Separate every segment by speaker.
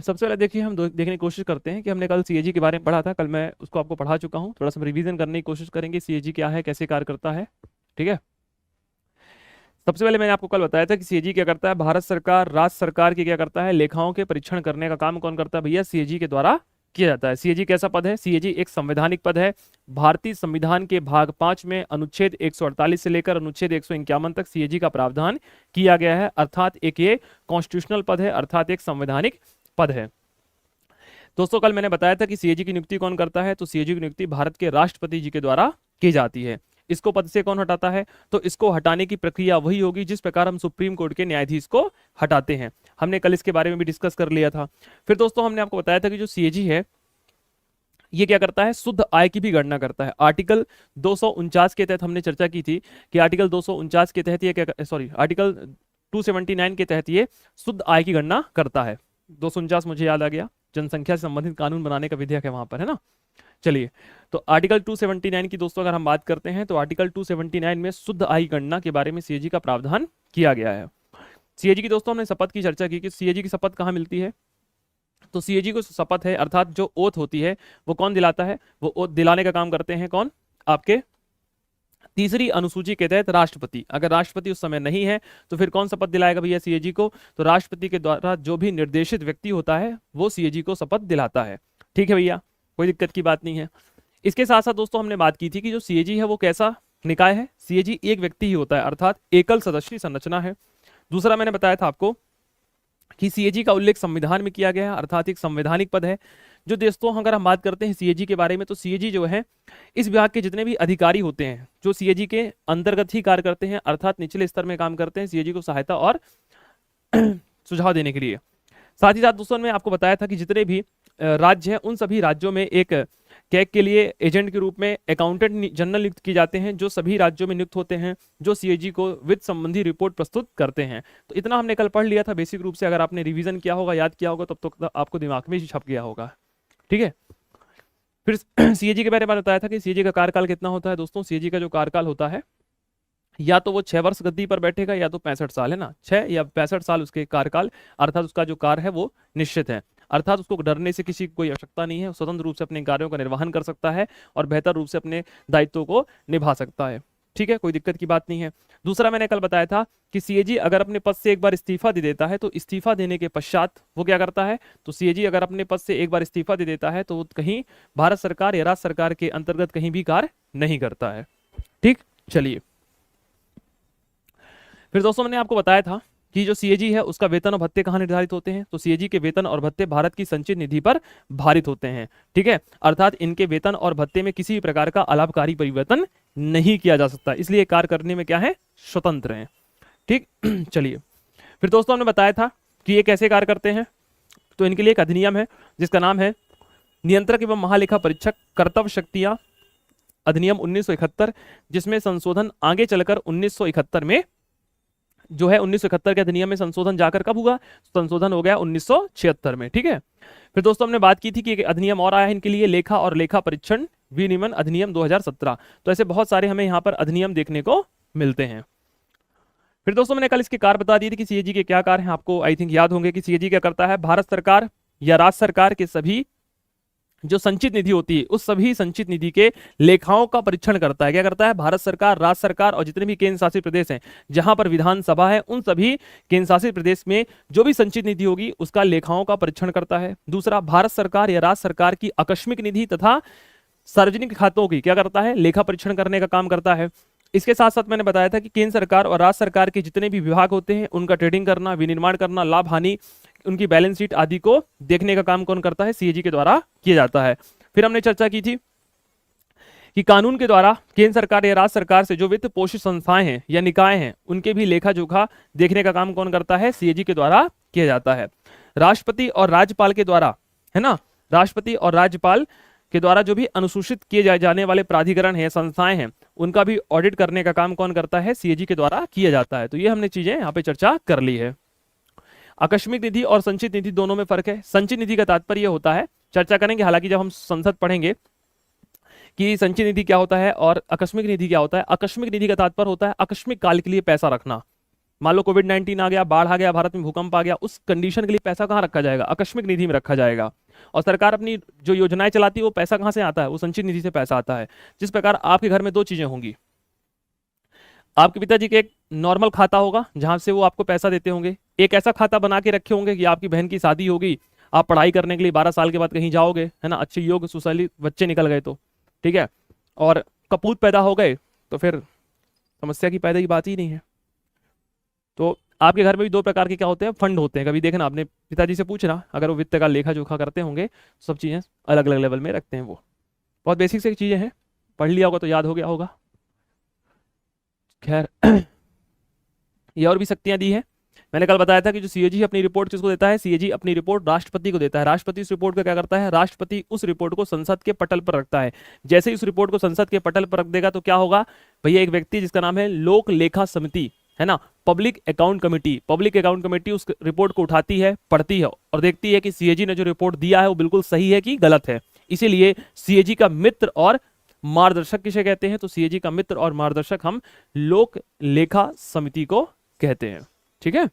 Speaker 1: सबसे पहले देखिए हम देखने की कोशिश करते हैं कि हमने कल सीएजी के बारे में पढ़ा था, कल मैं उसको आपको पढ़ा चुका हूँ। थोड़ा सा रिवीजन करने की कोशिश करेंगे, सीएजी क्या है, कैसे कार्य करता है। ठीक है, सबसे पहले मैंने आपको कल बताया था कि सीएजी क्या करता है, भारत सरकार, राज्य सरकार की क्या करता है, लेखाओं के परीक्षण करने का काम कौन करता है भैया, सीएजी के द्वारा किया जाता है। सीएजी कैसा पद है, सीएजी एक संवैधानिक पद है। भारतीय संविधान के भाग 5 में अनुच्छेद 148 से लेकर अनुच्छेद 151 तक सीएजी का प्रावधान किया गया है, अर्थात एक ये कॉन्स्टिट्यूशनल पद है, अर्थात एक संवैधानिक पद है। दोस्तों कल मैंने बताया था कि सीएजी की नियुक्ति कौन करता है, तो सीएजी की नियुक्ति भारत के राष्ट्रपति जी के द्वारा की जाती है। इसको पद से कौन हटाता है, तो इसको हटाने की प्रक्रिया वही होगी जिस प्रकार हम सुप्रीम कोर्ट के न्यायाधीश को हटाते हैं। हमने कल इसके बारे में भी डिस्कस कर लिया था। फिर दोस्तों हमने आपको बताया था कि जो सीएजी है ये क्या करता है, शुद्ध आय की भी गणना करता है। आर्टिकल 249 के तहत हमने चर्चा की थी कि आर्टिकल 249 के तहत ये क्या, सॉरी आर्टिकल 279 के तहत ये शुद्ध आय की गणना करता है। 249 मुझे याद आ गया, जनसंख्या से संबंधित कानून बनाने का विधेयक है वहां पर, है ना। चलिए, तो आर्टिकल 279 की दोस्तों अगर हम बात करते हैं तो आर्टिकल 279 में शुद्ध आय गणना के बारे में सीएजी का प्रावधान किया गया है। सीएजी की दोस्तों हमने शपथ की चर्चा की कि सीएजी की शपथ कहाँ मिलती है, तो सीएजी को शपथ है अर्थात जो ओथ होती है वो कौन दिलाता है, वो ओथ दिलाने का काम करते हैं कौन, आपके तीसरी अनुसूची के तहत राष्ट्रपति। अगर राष्ट्रपति उस समय नहीं है तो फिर कौन शपथ दिलाएगा भैया सीएजी को, तो राष्ट्रपति के द्वारा जो भी निर्देशित व्यक्ति होता है वो सीएजी को शपथ दिलाता है। ठीक है भैया, कोई दिक्कत की बात नहीं है। इसके साथ साथ दोस्तों हमने बात की थी कि जो सीएजी है वो कैसा निकाय है, सीएजी एक व्यक्ति ही होता है अर्थात एकल सदस्यीय संरचना है। दूसरा मैंने बताया था आपको कि सीएजी का उल्लेख संविधान में किया गया है अर्थात एक संवैधानिक पद है। जो दोस्तों अगर हम बात करते हैं सीएजी के बारे में, तो सीएजी जो है इस विभाग के जितने भी अधिकारी होते हैं जो सीएजी के अंतर्गत ही कार्य करते हैं अर्थात निचले स्तर में काम करते हैं सीएजी को सहायता और सुझाव देने के लिए। साथ ही साथ दोस्तों मैं आपको बताया था कि जितने भी राज्य हैं उन सभी राज्यों में एक कैग के लिए एजेंट के रूप में अकाउंटेंट जनरल नियुक्त किए जाते हैं जो सभी राज्यों में नियुक्त होते हैं, जो सीएजी को वित्त संबंधी रिपोर्ट प्रस्तुत करते हैं। तो इतना हमने कल पढ़ लिया था बेसिक रूप से, अगर आपने रिवीजन किया होगा, याद किया होगा, तब तो आपको दिमाग में ही छप गया होगा। ठीक है, फिर सीएजी के बारे में बताया था कि सीएजी का कार्यकाल कितना होता है। दोस्तों सीएजी का जो कार्यकाल होता है या तो वो 6 वर्ष गद्दी पर बैठेगा या तो 65 साल, है ना, 6 या 65 साल उसके कार्यकाल, अर्थात उसका जो कार्य है वो निश्चित है, अर्थात उसको डरने से किसी कोई आवश्यकता नहीं है, स्वतंत्र रूप से अपने कार्यों का निर्वहन कर सकता है और बेहतर रूप से अपने दायित्वों को निभा सकता है। ठीक है, कोई दिक्कत की बात नहीं है। दूसरा मैंने कल बताया था कि सीएजी अगर अपने पद से एक बार इस्तीफा दे देता है तो इस्तीफा देने के पश्चात वो क्या करता है, तो सीएजी अगर अपने पद से एक बार इस्तीफा दे देता है तो वो कहीं भारत सरकार या राज्य सरकार के अंतर्गत कहीं भी कार्य नहीं करता है। ठीक, चलिए, फिर दोस्तों मैंने आपको बताया था कि जो सीएजी है उसका वेतन और भत्ते कहाँ निर्धारित होते हैं, तो सीएजी के वेतन और भत्ते भारत की संचित निधि पर भारित होते हैं। ठीक है, अर्थात इनके वेतन और भत्ते में किसी भी प्रकार का अलाभकारी परिवर्तन नहीं किया जा सकता, इसलिए कार्य करने में क्या है, स्वतंत्र हैं। ठीक चलिए, फिर दोस्तों हमने बताया था कि ये कैसे कार्य करते हैं, तो इनके लिए एक अधिनियम है जिसका नाम है नियंत्रक एवं महालेखा परीक्षक कर्तव्य शक्तियां अधिनियम 1971, जिसमें संशोधन आगे चलकर 1971 में जो है 1971 के अधिनियम में संशोधन जाकर कब हुआ, संशोधन हो गया 1976 में। ठीक है, फिर दोस्तों हमने बात की थी कि एक अधिनियम और आया है इनके लिए, लेखा और लेखा परीक्षण विनियमन अधिनियम 2017। तो ऐसे बहुत सारे हमें यहाँ पर अधिनियम देखने को मिलते हैं। फिर दोस्तों मैंने कल इसके कार्य बता दिए थे कि सीएजी के क्या कार्य हैं, आपको आई थिंक याद होंगे कि सीएजी क्या करता है, भारत सरकार या राज्य सरकार के सभी जो संचित निधि होती है उस सभी संचित निधि के लेखाओं का परीक्षण करता है। क्या करता है, भारत सरकार, राज्य सरकार और जितने भी केंद्र शासित प्रदेश हैं जहां पर विधानसभा है उन सभी केंद्र शासित प्रदेश में जो भी संचित निधि होगी उसका लेखाओं का परीक्षण करता है। दूसरा, भारत सरकार या राज्य सरकार की आकस्मिक निधि तथा सार्वजनिक खातों की क्या करता है, लेखा परीक्षण करने का काम करता है। इसके साथ साथ मैंने बताया था कि केंद्र सरकार और राज्य सरकार के जितने भी विभाग होते हैं उनका ट्रेडिंग करना, विनिर्माण करना, लाभ हानि, उनकी बैलेंस शीट आदि को देखने का काम कौन करता है, सीएजी के द्वारा किया जाता है। फिर हमने चर्चा की थी कि कानून के द्वारा केंद्र सरकार या राज्य सरकार से जो वित्त पोषित संस्थाएं हैं या निकाय हैं उनके भी लेखा जोखा देखने का काम कौन करता है, सीएजी के द्वारा किया जाता है। राष्ट्रपति और राज्यपाल के द्वारा, है ना, राष्ट्रपति और राज्यपाल के द्वारा जो भी अनुसूचित किए जाने वाले प्राधिकरण है, संस्थाएं हैं, उनका भी ऑडिट करने का काम कौन करता है, सीएजी के द्वारा किया जाता है। तो ये हमने चीजें यहाँ पे चर्चा कर ली है। आकस्मिक निधि और संचित निधि दोनों में फर्क है। संचित निधि का तात्पर्य होता है, चर्चा करेंगे हालांकि जब हम संसद पढ़ेंगे कि संचित निधि क्या होता है और आकस्मिक निधि क्या होता है। आकस्मिक निधि का तात्पर्य होता है आकस्मिक काल के लिए पैसा रखना, मान लो कोविड-19 आ गया, बाढ़ आ गया, भारत में भूकंप आ गया, उस कंडीशन के लिए पैसा कहाँ रखा जाएगा? आकस्मिक निधि में रखा जाएगा। और सरकार अपनी जो योजनाएं चलाती है वो पैसा कहाँ से आता है? वो संचित निधि से पैसा आता है। जिस प्रकार आपके घर में दो चीजें होंगी, आपके पिताजी के एक नॉर्मल खाता होगा जहां से वो आपको पैसा देते होंगे, एक ऐसा खाता बना के रखे होंगे कि आपकी बहन की शादी होगी, आप पढ़ाई करने के लिए 12 साल के बाद कहीं जाओगे, है ना, अच्छे योग्य सुशालित बच्चे निकल गए तो ठीक है, और कपूत पैदा हो गए तो फिर समस्या की पैदा की बात ही नहीं है। तो आपके घर में भी दो प्रकार के क्या होते हैं? फंड होते हैं। कभी देखना आपने पिताजी से पूछना, अगर वो वित्त का लेखा जोखा करते होंगे, सब चीज़ें अलग अलग लेवल में रखते हैं। वो बहुत बेसिक से चीज़ें हैं, पढ़ लिया होगा तो याद हो गया होगा। खैर ये और भी शक्तियां दी है। मैंने कल बताया था कि जो सीएजी अपनी रिपोर्ट किसको देता है? सीएजी अपनी रिपोर्ट राष्ट्रपति को देता है। राष्ट्रपति इस रिपोर्ट का क्या करता है? राष्ट्रपति उस रिपोर्ट को संसद के पटल पर रखता है। जैसे ही उस रिपोर्ट को संसद के पटल पर रख देगा तो क्या होगा भैया? एक व्यक्ति जिसका नाम है लोक लेखा समिति, है ना, पब्लिक अकाउंट कमेटी उस रिपोर्ट को उठाती है, पढ़ती है और देखती है कि सीएजी ने जो रिपोर्ट दिया है वो बिल्कुल सही है कि गलत है। इसीलिए सीएजी का मित्र और मार्गदर्शक किसे कहते हैं? तो सीएजी का मित्र और मार्गदर्शक हम लोक लेखा समिति को कहते हैं। ठीक है,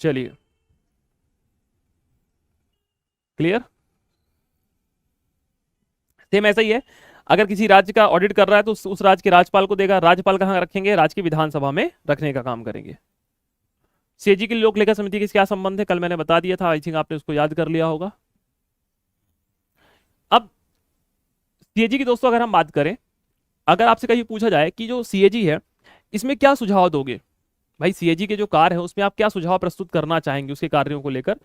Speaker 1: चलिए क्लियर। सेम ऐसा ही है, अगर किसी राज्य का ऑडिट कर रहा है तो उस राज्य के राज्यपाल को देगा। राज्यपाल कहाँ रखेंगे? राज्य की विधानसभा में रखने का काम करेंगे। सीएजी की लोक लेखा समिति के क्या संबंध है? कल मैंने बता दिया था, आई थिंक आपने उसको याद कर लिया होगा। अब सीएजी की दोस्तों अगर हम बात करें, अगर आपसे कहीं पूछा जाए कि जो सीएजी है इसमें क्या सुझाव दोगे, भाई सीएजी के जो कार्य है उसमें आप क्या सुझाव प्रस्तुत करना चाहेंगे उसके कार्यों को लेकर,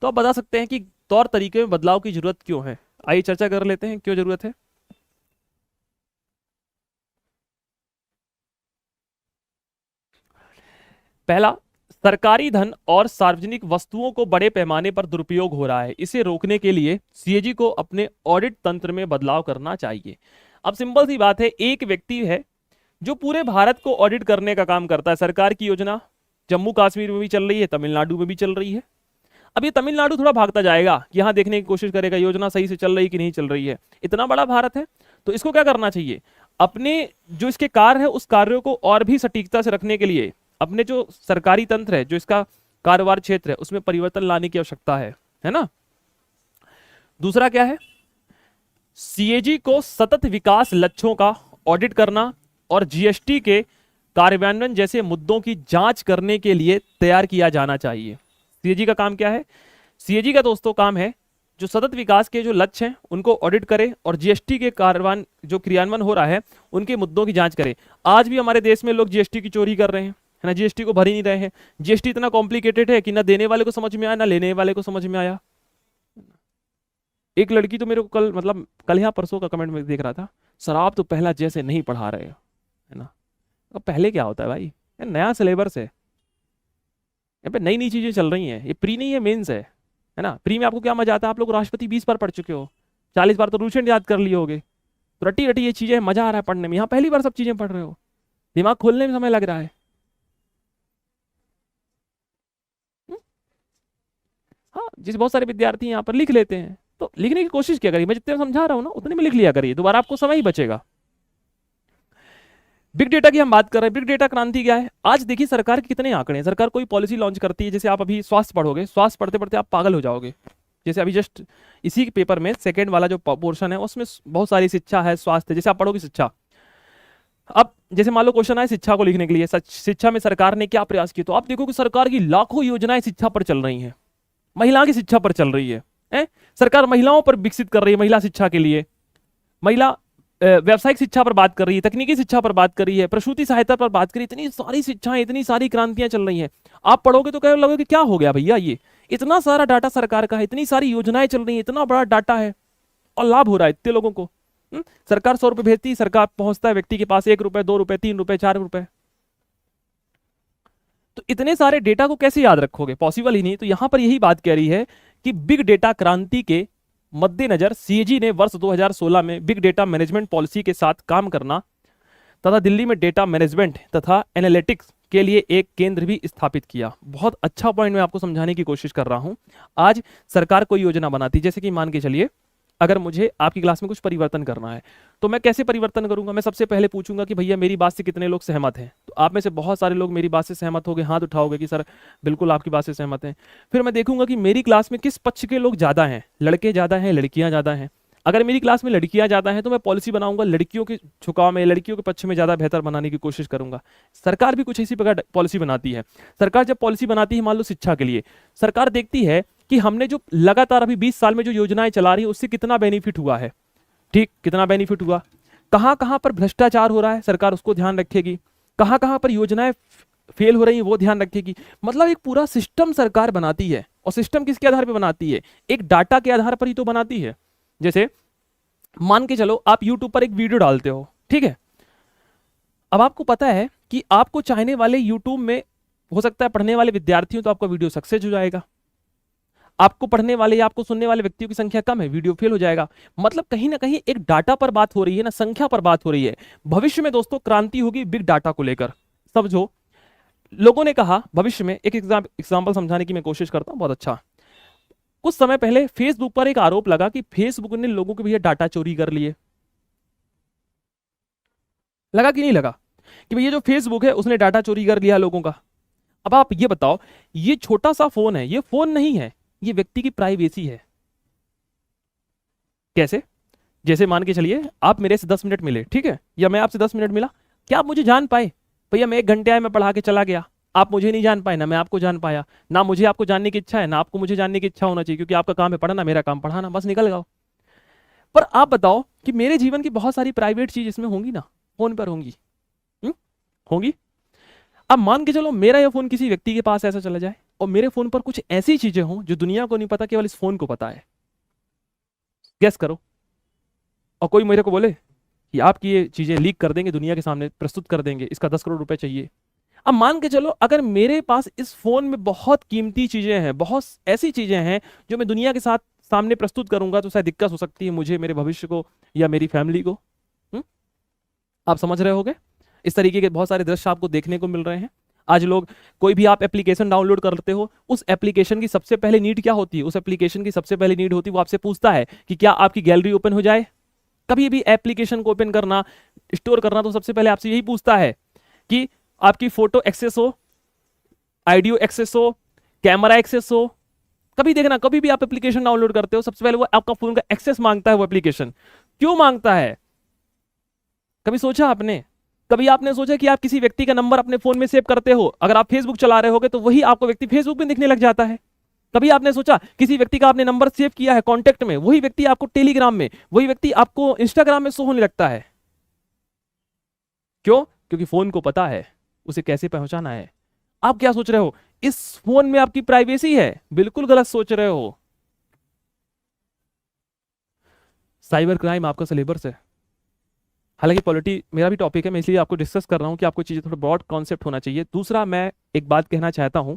Speaker 1: तो आप बता सकते हैं कि तौर तरीके में बदलाव की जरूरत क्यों है। आइए चर्चा कर लेते हैं क्यों जरूरत है। पहला, सरकारी धन और सार्वजनिक वस्तुओं को बड़े पैमाने पर दुरुपयोग हो रहा है, इसे रोकने के लिए सीएजी को अपने ऑडिट तंत्र में बदलाव करना चाहिए। अब सिंपल सी बात है, एक व्यक्ति है जो पूरे भारत को ऑडिट करने का काम करता है। सरकार की योजना जम्मू कश्मीर में भी चल रही है, तमिलनाडु में भी चल रही है। अब ये तमिलनाडु थोड़ा भागता जाएगा कि यहाँ देखने की कोशिश करेगा योजना सही से चल रही कि नहीं चल रही है। इतना बड़ा भारत है तो इसको क्या करना चाहिए? अपने जो इसके कार्य है उस कार्यों को और भी सटीकता से रखने के लिए अपने जो सरकारी तंत्र है, जो इसका कारोबार क्षेत्र है, उसमें परिवर्तन लाने की आवश्यकता है ना। दूसरा क्या है? सीएजी को सतत विकास लक्ष्यों का ऑडिट करना और जीएसटी के कार्यान्वयन जैसे मुद्दों की जांच करने के लिए तैयार किया जाना चाहिए। सीएजी का काम क्या है? सीएजी का दोस्तों काम है जो सतत विकास के जो लक्ष्य हैं उनको ऑडिट करे और जीएसटी के कार्यान्वयन जो क्रियान्वयन हो रहा है उनके मुद्दों की जांच करे। आज भी हमारे देश में लोग जीएसटी की चोरी कर रहे हैं, है ना, जीएसटी को भर ही नहीं रहे हैं। जीएसटी इतना कॉम्प्लिकेटेड है कि ना देने वाले को समझ में आया ना लेने वाले को समझ में आया। एक लड़की तो मेरे को कल यहाँ परसों का कमेंट में देख रहा था, सर आप तो पहला जैसे नहीं पढ़ा रहे हो, है ना। अब पहले क्या होता है भाई, नया सिलेबस है, यहाँ पे नई नई चीजें चल रही हैं। ये प्री नहीं है, मेंस है ना। प्री में आपको क्या मजा आता है? आप लोग राष्ट्रपति 20 बार पढ़ चुके हो, 40 बार तो रूशन याद कर लिए होगे, तो रटी रटी ये चीजें मजा आ रहा है पढ़ने में। यहाँ पहली बार सब चीजें पढ़ रहे हो, दिमाग खोलने में समय लग रहा है। हाँ, जिस बहुत सारे विद्यार्थी यहाँ पर लिख लेते हैं तो लिखने की कोशिश किया करिए। मैं जितने समझा रहा हूँ ना उतने में लिख लिया करिए, दोबारा आपको समय ही बचेगा। बिग डेटा की हम बात कर रहे हैं। बिग डेटा क्रांति क्या है? आज देखिए सरकार के कितने आंकड़े हैं। सरकार कोई पॉलिसी लॉन्च करती है, जैसे आप अभी स्वास्थ्य पढ़ोगे, स्वास्थ्य पढ़ते पढ़ते आप पागल हो जाओगे। जैसे अभी जस्ट इसी पेपर में सेकेंड वाला जो पोर्शन है उसमें बहुत सारी शिक्षा है, स्वास्थ्य, जैसे आप पढ़ोगे शिक्षा। अब जैसे मान लो क्वेश्चन आए शिक्षा को लिखने के लिए, शिक्षा में सरकार ने क्या प्रयास किए, तो आप देखो कि सरकार की लाखों योजनाएं शिक्षा पर चल रही हैं, महिला की शिक्षा पर चल रही है। सरकार महिलाओं पर विकसित कर रही है, महिला शिक्षा के लिए, महिला व्यावसायिक शिक्षा पर बात कर रही है, तकनीकी शिक्षा पर बात कर रही है, प्रसूति सहायता पर बात कर रही है। इतनी सारी शिक्षाएं, इतनी सारी क्रांतियां चल रही हैं। आप पढ़ोगे तो कह लगोगे कि क्या हो गया भैया, ये इतना सारा डाटा सरकार का है, इतनी सारी योजनाएं चल रही है, इतना बड़ा डाटा है और लाभ हो रहा है इतने लोगों को। सरकार 100 रुपए भेजती है, सरकार पहुंचता है व्यक्ति के पास 1 रुपए, 2 रुपए, 3 रुपए, 4 रुपए। तो इतने सारे डेटा को कैसे याद रखोगे? पॉसिबल ही नहीं। तो यहां पर यही बात कह रही है कि बिग डेटा क्रांति के मद्देनजर सीएजी ने वर्ष 2016 में बिग डेटा मैनेजमेंट पॉलिसी के साथ काम करना तथा दिल्ली में डेटा मैनेजमेंट तथा एनालिटिक्स के लिए एक केंद्र भी स्थापित किया। बहुत अच्छा पॉइंट मैं आपको समझाने की कोशिश कर रहा हूं। आज सरकार कोई योजना बनाती, जैसे कि मान के चलिए अगर मुझे आपकी क्लास में कुछ परिवर्तन करना है तो मैं कैसे परिवर्तन करूंगा? मैं सबसे पहले पूछूंगा कि भैया मेरी बात से कितने लोग सहमत हैं। तो आप में से बहुत सारे लोग मेरी बात से सहमत होंगे, हाथ उठाओगे कि सर बिल्कुल आपकी बात से सहमत हैं। फिर मैं देखूंगा कि मेरी क्लास में किस पक्ष के लोग ज्यादा हैं, लड़के ज्यादा हैं, लड़कियां ज्यादा हैं। अगर मेरी क्लास में लड़कियां ज्यादा हैं तो मैं पॉलिसी बनाऊंगा लड़कियों के झुकाव में, लड़कियों के पक्ष में ज्यादा बेहतर बनाने की कोशिश करूंगा। सरकार भी कुछ इसी प्रकार पॉलिसी बनाती है। सरकार जब पॉलिसी बनाती है, मान लो शिक्षा के लिए, सरकार देखती है कि हमने जो लगातार अभी 20 साल में जो योजनाएं चला रही है उससे कितना बेनिफिट हुआ है। ठीक, कितना बेनिफिट हुआ, कहां कहां पर भ्रष्टाचार हो रहा है, सरकार उसको ध्यान रखेगी, कहां कहां पर योजनाएं फेल हो रही है वो ध्यान रखेगी। मतलब एक पूरा सिस्टम सरकार बनाती है। और सिस्टम किसके आधार पर बनाती है? एक डाटा के आधार पर ही तो बनाती है। जैसे मान के चलो आप यूट्यूब पर एक वीडियो डालते हो, ठीक है। अब आपको पता है कि आपको चाहने वाले यूट्यूब में हो सकता है पढ़ने वाले विद्यार्थी हो तो आपका वीडियो सक्सेस हो जाएगा, आपको पढ़ने वाले या आपको सुनने वाले व्यक्तियों की संख्या कम है, वीडियो फेल हो जाएगा। मतलब कहीं ना कहीं एक डाटा पर बात हो रही है ना, संख्या पर बात हो रही है। भविष्य में दोस्तों क्रांति होगी बिग डाटा को लेकर। समझो, लोगों ने कहा भविष्य में, एक एग्जाम्पल समझाने की मैं कोशिश करता हूं बहुत अच्छा। कुछ समय पहले फेसबुक पर एक आरोप लगा कि फेसबुक ने लोगों के भैया डाटा चोरी कर लिए। लगा कि नहीं लगा कि भैया जो फेसबुक है उसने डाटा चोरी कर लिया लोगों का। अब आप ये बताओ, ये छोटा सा फोन है, ये फोन नहीं है, ये व्यक्ति की प्राइवेसी है। कैसे? जैसे मान के चलिए आप मेरे से 10 मिनट मिले, ठीक है, या मैं आपसे 10 मिनट मिला, क्या आप मुझे जान पाए? भैया मैं 1 घंटे आया, मैं पढ़ा के चला गया, आप मुझे नहीं जान पाए, ना मैं आपको जान पाया, ना मुझे आपको जानने की इच्छा है, ना आपको मुझे जानने की इच्छा होना चाहिए, क्योंकि आपका काम है पढ़ना, मेरा काम पढ़ाना, बस निकल गया। पर आप बताओ कि मेरे जीवन की बहुत सारी प्राइवेट चीज इसमें होंगी ना, फोन पर होंगी, होंगी। अब मान के चलो मेरा यह फोन किसी व्यक्ति के पास ऐसा चला जाए और मेरे फोन पर कुछ ऐसी चीजें हों जो दुनिया को नहीं पता, केवल इस फोन को पता है। गेस करो। और कोई मेरे को बोले कि आपकी ये चीजें लीक कर देंगे, दुनिया के सामने प्रस्तुत कर देंगे, इसका 10 करोड़ रुपए चाहिए। अब मान के चलो अगर मेरे पास इस फोन में बहुत कीमती चीजें हैं, बहुत ऐसी चीजें हैं जो मैं दुनिया के साथ सामने प्रस्तुत करूंगा तो शायद दिक्कत हो सकती है मुझे, मेरे भविष्य को या मेरी फैमिली को। आप समझ रहे होगे? इस तरीके के बहुत सारे दृश्य आपको देखने को मिल रहे हैं। आज लोग, कोई भी आप एप्लीकेशन डाउनलोड करते हो, उस एप्लीकेशन की सबसे पहले नीड क्या होती है? उस एप्लीकेशन की सबसे पहले नीड होती है, वो आपसे पूछता है कि क्या आपकी गैलरी ओपन हो जाए। कभी भी एप्लीकेशन को ओपन करना, स्टोर करना, तो सबसे पहले आपसे यही पूछता है कि आपकी फोटो एक्सेस हो, ऑडियो एक्सेस हो, कैमरा एक्सेस हो। कभी देखना, कभी भी आप एप्लीकेशन डाउनलोड करते हो सबसे पहले वो आपका फोन का एक्सेस मांगता है। वो एप्लीकेशन क्यों मांगता है? कभी सोचा आपने? कभी आपने सोचा कि आप किसी व्यक्ति का नंबर अपने फोन में सेव करते हो, अगर आप फेसबुक चला रहे होगे तो वही आपको व्यक्ति फेसबुक में दिखने लग जाता है। कभी आपने सोचा किसी व्यक्ति का आपने नंबर सेव किया है कांटेक्ट में, वही व्यक्ति आपको टेलीग्राम में, वही व्यक्ति आपको इंस्टाग्राम में शो होने लगता है। क्यों? क्योंकि फोन को पता है उसे कैसे पहुंचाना है। आप क्या सोच रहे हो इस फोन में आपकी प्राइवेसी है? बिल्कुल गलत सोच रहे हो। साइबर क्राइम आपका सिलेबस है। हालांकि पॉलिटी मेरा भी टॉपिक है, मैं इसलिए आपको डिस्कस कर रहा हूं कि आपको चीजें थोड़ा ब्रॉड कॉन्सेप्ट होना चाहिए। दूसरा, मैं एक बात कहना चाहता हूं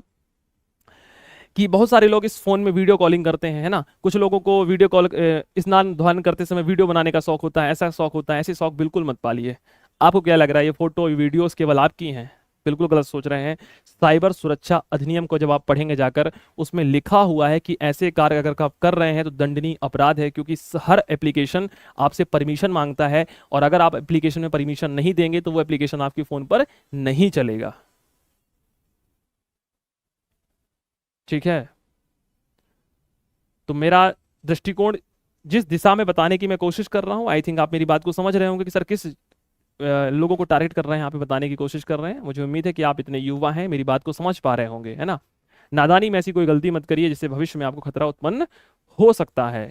Speaker 1: कि बहुत सारे लोग इस फोन में वीडियो कॉलिंग करते हैं, है ना। कुछ लोगों को वीडियो कॉल, स्नान ध्यान करते समय वीडियो बनाने का शौक होता है, ऐसा शौक होता है। ऐसे शौक बिल्कुल मत पालिए। आपको क्या लग रहा है ये फोटो वीडियोस केवल आपकी हैं? बिल्कुल गलत सोच रहे हैं। साइबर सुरक्षा अधिनियम को जब आप पढ़ेंगे जाकर, उसमें लिखा हुआ है कि ऐसे कार्य अगर आप कर रहे हैं तो दंडनीय अपराध है, क्योंकि हर एप्लीकेशन आपसे परमिशन मांगता है, और अगर आप एप्लीकेशन में परमिशन नहीं देंगे तो वो एप्लीकेशन आपके फोन पर नहीं चलेगा। ठीक है, तो मेरा दृष्टिकोण जिस दिशा में बताने की मैं कोशिश कर रहा हूं, आई थिंक आप मेरी बात को समझ रहे होंगे कि सर किस लोगों को टारगेट कर रहे हैं, यहाँ पे बताने की कोशिश कर रहे हैं। मुझे उम्मीद है कि आप इतने युवा हैं, मेरी बात को समझ पा रहे होंगे, है ना। नादानी में ऐसी कोई गलती मत करिए जिससे भविष्य में आपको खतरा उत्पन्न हो सकता है।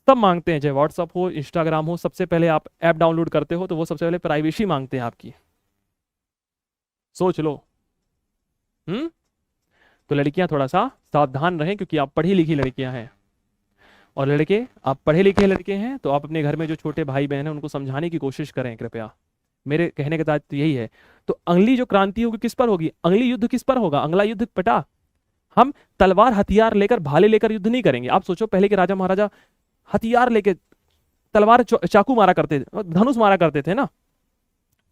Speaker 1: सब मांगते हैं, चाहे व्हाट्सअप हो, इंस्टाग्राम हो, सबसे पहले आप ऐप डाउनलोड करते हो तो वो सबसे पहले प्राइवेसी मांगते हैं आपकी। सोच लो। तो लड़कियां थोड़ा सा सावधान रहें, क्योंकि आप पढ़ी लिखी लड़कियां हैं। और लड़के, आप पढ़े लिखे लड़के हैं तो आप अपने घर में जो छोटे भाई बहन हैं उनको समझाने की कोशिश करें कृपया। मेरे कहने का तात्पर्य यही है। तो अगली जो क्रांति होगी किस पर होगी? अगली युद्ध किस पर होगा? अगला युद्ध बेटा, हम तलवार हथियार लेकर, भाले लेकर युद्ध नहीं करेंगे। आप सोचो, पहले के राजा महाराजा हथियार लेके, तलवार चाकू मारा करते थे, धनुष मारा करते थे ना।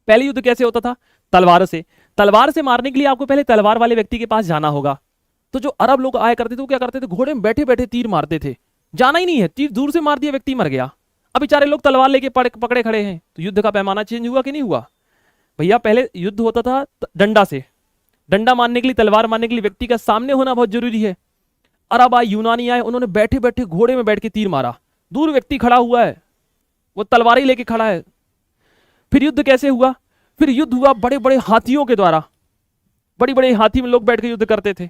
Speaker 1: पहले युद्ध कैसे होता था? तलवार से। तलवार से मारने के लिए आपको पहले तलवार वाले व्यक्ति के पास जाना होगा। तो जो अरब लोग आया करते थे वो क्या करते थे, घोड़े में बैठे बैठे तीर मारते थे, जाना ही नहीं है, तीर दूर से मार दिया, व्यक्ति मर गया। अब बेचारे लोग तलवार लेके पकड़े खड़े हैं, तो युद्ध का पैमाना चेंज हुआ कि नहीं हुआ भैया? पहले युद्ध होता था डंडा से, डंडा मारने के लिए, तलवार मारने के लिए व्यक्ति का सामने होना बहुत जरूरी है। अरब आए, यूनानी आए, उन्होंने बैठे बैठे घोड़े में बैठ के तीर मारा, दूर व्यक्ति खड़ा हुआ है, वो तलवार ही लेके खड़ा है। फिर युद्ध कैसे हुआ? फिर युद्ध हुआ बड़े बड़े हाथियों के द्वारा, बड़ी बड़े हाथी में लोग बैठ के युद्ध करते थे।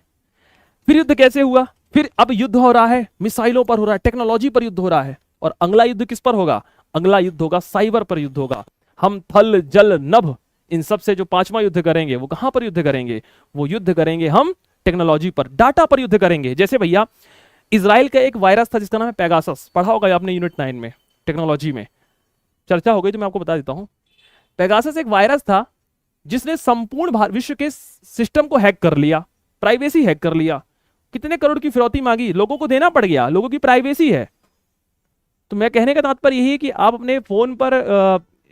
Speaker 1: फिर युद्ध कैसे हुआ? फिर अब युद्ध हो रहा है मिसाइलों पर, हो रहा है टेक्नोलॉजी पर युद्ध हो रहा है। और अगला युद्ध किस पर होगा? अगला युद्ध होगा साइबर पर युद्ध होगा। हम थल जल नभ इन सब से जो पांचवा युद्ध करेंगे वो कहां पर युद्ध करेंगे? वो युद्ध करेंगे हम टेक्नोलॉजी पर, डाटा पर युद्ध करेंगे। जैसे भैया इजराइल का एक वायरस था जिसका नाम है पेगासस, पढ़ा होगा आपने यूनिट 9 में, टेक्नोलॉजी में चर्चा हो गई तो मैं आपको बता देता हूं। पेगासस एक वायरस था जिसने संपूर्ण विश्व के सिस्टम को हैक कर लिया, प्राइवेसी हैक कर लिया। कितने करोड़ की फिरौती मांगी, लोगों को देना पड़ गया, लोगों की प्राइवेसी है। तो मैं कहने का तात्पर्य यही है कि आप अपने फोन पर